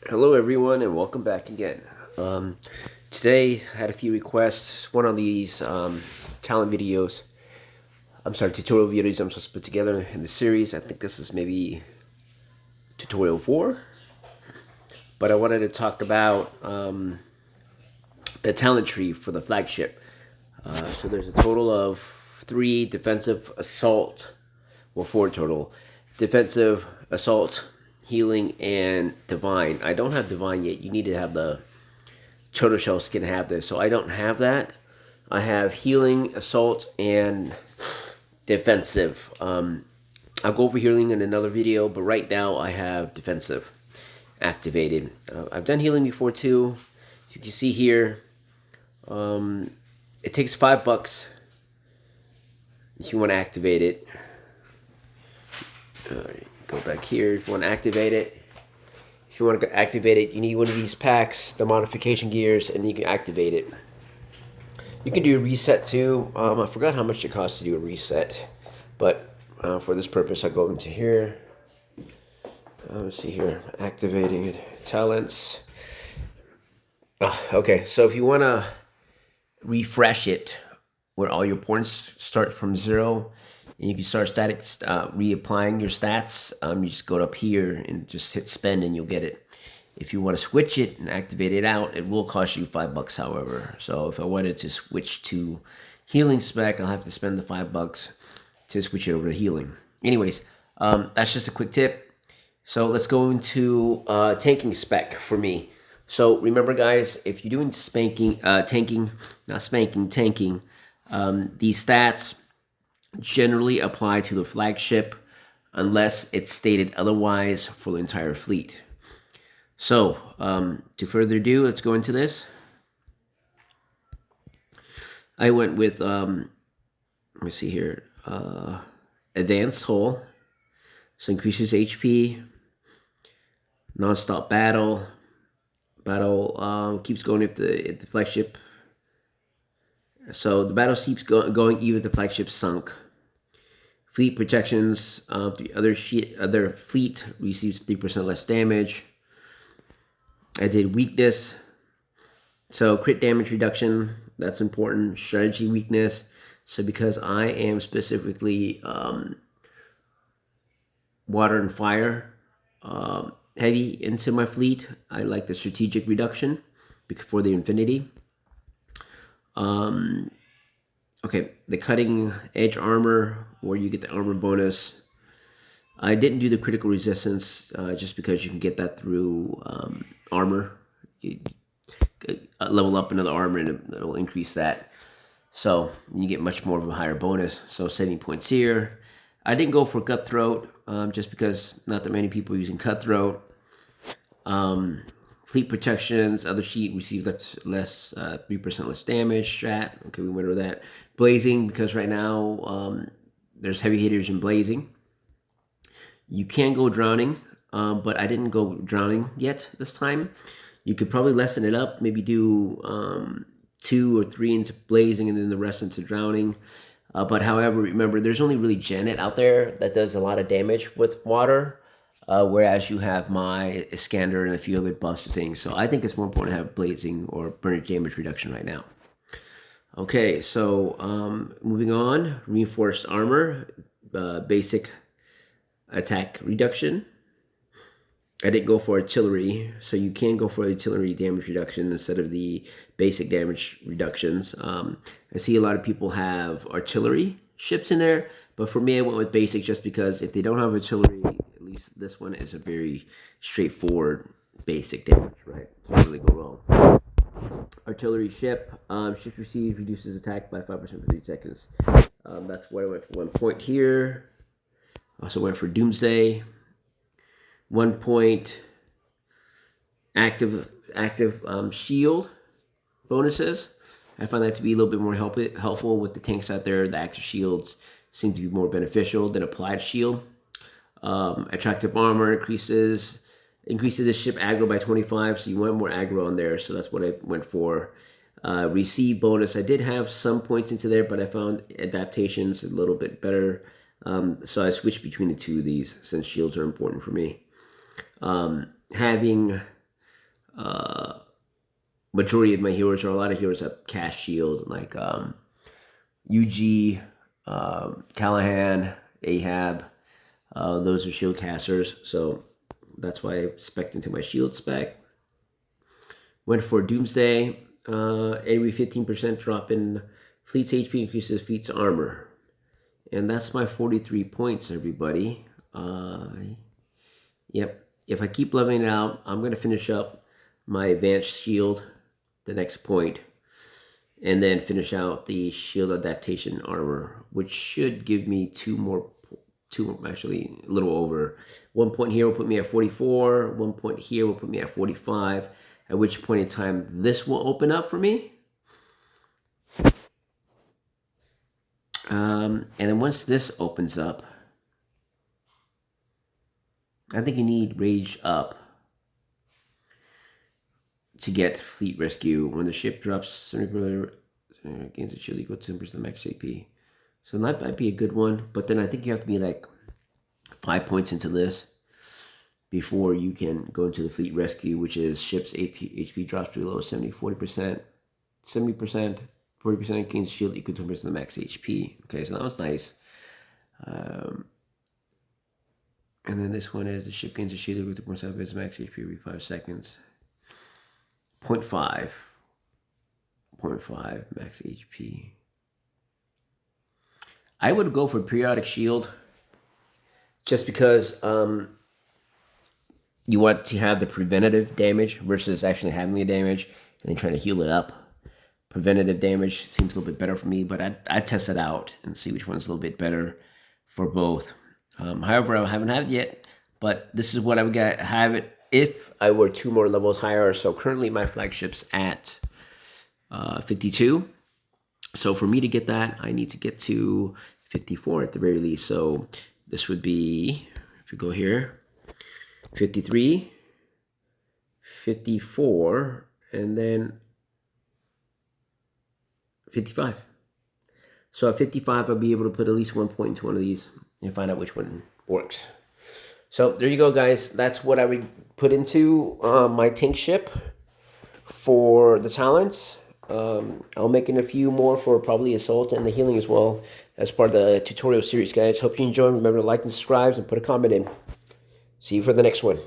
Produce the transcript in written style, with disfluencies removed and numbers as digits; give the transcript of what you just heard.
Hello, everyone, and welcome back again. Today, I had a few requests. One of these talent videos. I'm sorry, tutorial videos I'm supposed to put together in the series. I think this is maybe tutorial 4. But I wanted to talk about the talent tree for the flagship. So there's a total of 3 defensive assault, well, 4 total. Defensive, assault, healing, and divine. I don't have divine yet. You need to have the turtle shell skin to have this. So I don't have that. I have healing, assault, and defensive. I'll go over healing in another video, but right now I have defensive activated. I've done healing before too. As you can see here, it takes $5 if you want to activate it. Go back here if you want to activate it. If you want to activate it, you need one of these packs, the modification gears, and you can activate it. You can do a reset too. I forgot how much it costs to do a reset, but for this purpose, I go into here. Let's see here, activating it, talents. Okay, so if you want to refresh it, where all your points start from 0, and you can start reapplying your stats. You just go up here and just hit spend, and you'll get it. If you want to switch it and activate it out, it will cost you $5, however. So if I wanted to switch to healing spec, I'll have to spend the $5 to switch it over to healing. Anyways, that's just a quick tip. So let's go into tanking spec for me. So remember, guys, if you're doing tanking, these stats generally apply to the flagship unless it's stated otherwise for the entire fleet. So, to further ado, let's go into this. I went with, let me see here, advanced hull. So increases HP, non-stop battle. Battle keeps going if the flagship. So the battle keeps going even if the flagship's sunk. Fleet protections, the other fleet receives 3% less damage. I did weakness. So crit damage reduction, that's important. Strategy weakness. So because I am specifically water and fire heavy into my fleet, I like the strategic reduction for the infinity. Okay, the cutting edge armor, where you get the armor bonus. I didn't do the critical resistance just because you can get that through armor. You level up another armor and it'll increase that. So you get much more of a higher bonus. So 70 points here. I didn't go for cutthroat just because not that many people are using cutthroat. Fleet protections, other sheet receives less 3% less damage. Strat, okay, we went over that. Blazing, because right now there's heavy hitters in blazing. You can go drowning, but I didn't go drowning yet this time. You could probably lessen it up, maybe do 2 or 3 into blazing and then the rest into drowning. But however, remember, there's only really Janet out there that does a lot of damage with water. Whereas you have my Iskander and a few other buffs and things. So I think it's more important to have blazing or burn damage reduction right now. Okay, so moving on. Reinforced armor, basic attack reduction. I didn't go for artillery, so you can go for artillery damage reduction instead of the basic damage reductions. I see a lot of people have artillery ships in there, but for me I went with basic just because if they don't have artillery, at least this one is a very straightforward basic damage, right? Can't really go wrong. Artillery ship. Ship received reduces attack by 5% for 3 seconds. That's where I went for 1 point here. Also went for Doomsday. 1 point active shield bonuses. I find that to be a little bit more helpful with the tanks out there. The active shields seem to be more beneficial than applied shield. Attractive armor increases the ship aggro by 25, so you want more aggro on there, so that's what I went for. Receive bonus, I did have some points into there, but I found adaptations a little bit better, so I switched between the two of these since shields are important for me. Having majority of my heroes, or a lot of heroes, have cast shield, like UG, Callahan, Ahab. Those are shield casters, so that's why I spec'd into my shield spec. Went for Doomsday. Every 15% drop in fleet's HP increases fleet's armor. And that's my 43 points, everybody. Yep. If I keep leveling it out, I'm going to finish up my advanced shield, the next point, and then finish out the shield adaptation armor, which should give me actually a little over. 1 point here will put me at 44. 1 point here will put me at 45. At which point in time this will open up for me. And then once this opens up, I think you need Rage Up to get Fleet Rescue. When the ship drops 70% gains a shield equal to 10% max AP. So that might be a good one, but then I think you have to be like 5 points into this before you can go into the Fleet Rescue, which is ship's HP drops below 40%, 70%, 40% gains shield equal to 10% of the max HP. Okay, so that was nice. And then this one is the ship gains a shield equal to 10% of its max HP every 5 seconds. 0.5 max HP. I would go for periodic shield just because you want to have the preventative damage versus actually having the damage and then trying to heal it up. Preventative damage seems a little bit better for me, but I'd test it out and see which one's a little bit better for both. However, I haven't had it yet, but this is what I would have it if I were 2 more levels higher. So currently my flagship's at 52. So for me to get that, I need to get to 54 at the very least. So this would be, if you go here, 53, 54, and then 55. So at 55, I'll be able to put at least 1 point into one of these and find out which one works. So there you go, guys. That's what I would put into my tank ship for the talents. I'll make in a few more for probably assault and the healing as well as part of the tutorial series, guys. Hope you enjoy. Remember to like and subscribe and put a comment in. See you for the next one.